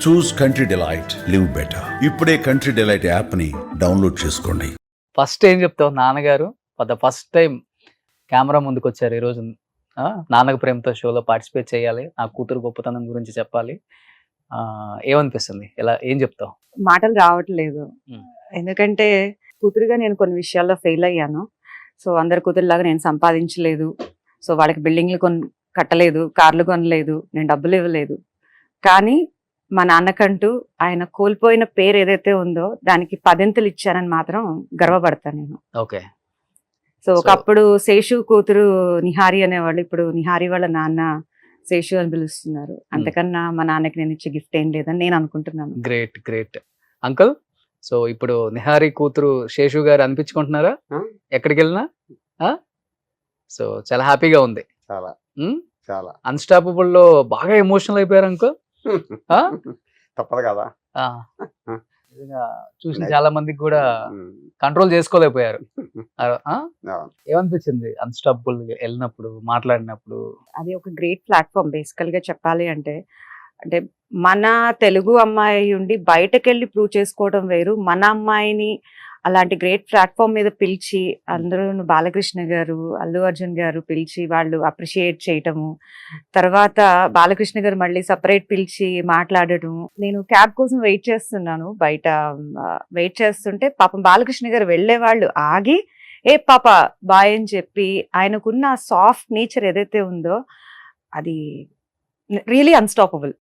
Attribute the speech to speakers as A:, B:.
A: చూస్ country delight, live better. ఇప్పుడే country delight app ని download చేసుకోండి.
B: ఫస్ట్ ఏం చెప్తావు? నాన్నగారు for the first time camera ముందుకు వచ్చారు ఈరోజు. నాన్నకు ప్రేమతో షోలో పార్టిసిపేట్ చేయాలి, నా కూతురు గొప్పతనం గురించి చెప్పాలి. ఏమనిపిస్తుంది? ఏం చెప్తావు?
C: మాటలు రావట్లేదు. ఎందుకంటే కూతురుగా నేను కొన్ని విషయాల్లో ఫెయిల్ అయ్యాను. సో అందరి కూతురులాగా నేను సంపాదించలేదు. సో వాళ్ళకి బిల్డింగ్లు కట్టలేదు, కార్లు కొనలేదు, నేను డబ్బులు ఇవ్వలేదు. కానీ మా నాన్నకంటూ ఆయన కోల్పోయిన పేరు ఏదైతే ఉందో దానికి 10 ఇచ్చానని మాత్రం గర్వపడతాను నేను.
B: ఓకే.
C: సో ఒకప్పుడు శేషు కూతురు నిహారి అనేవాళ్ళు, ఇప్పుడు నిహారి వాళ్ళ నాన్న శేషు అని పిలుస్తున్నారు. అంతకన్నా మా నాన్నకి నేను ఇచ్చే గిఫ్ట్ ఏం లేదని నేను అనుకుంటున్నాను.
B: Great great uncle. సో ఇప్పుడు నిహారి కూతురు శేషు గారు అనిపించుకుంటున్నారా ఎక్కడికి వెళ్ళినా? సో చాలా హ్యాపీగా ఉంది.
D: చాలా చాలా
B: అన్స్టాపబుల్ లో బాగా ఎమోషనల్ అయిపోయారు అంకుల్.
D: తప్పదు కదా.
B: చూసిన చాలా మందికి కూడా కంట్రోల్ చేసుకోలేకపోయారు. ఏమనిపించింది అన్స్టాపబుల్ వెళ్ళినప్పుడు, మాట్లాడినప్పుడు?
C: అది ఒక గ్రేట్ ప్లాట్ఫామ్. బేసికల్ గా చెప్పాలి అంటే మన తెలుగు అమ్మాయి ఉండి బయటకెళ్ళి ప్రూవ్ చేసుకోవడం వేరు. మన అమ్మాయిని అలాంటి గ్రేట్ ప్లాట్ఫామ్ మీద పిలిచి అందరూ బాలకృష్ణ గారు, అల్లు అర్జున్ గారు పిలిచి వాళ్ళు అప్రిషియేట్ చేయటము, తర్వాత బాలకృష్ణ గారు మళ్ళీ సపరేట్ పిలిచి మాట్లాడటం. నేను క్యాబ్ కోసం వెయిట్ చేస్తున్నాను, బయట వెయిట్ చేస్తుంటే పాపం బాలకృష్ణ గారు వెళ్లే వాళ్ళు ఆగి ఏ పాప బాయ్ అని చెప్పి ఆయనకున్న సాఫ్ట్ నేచర్ ఏదైతే ఉందో అది రియలీ అన్స్టాపబుల్.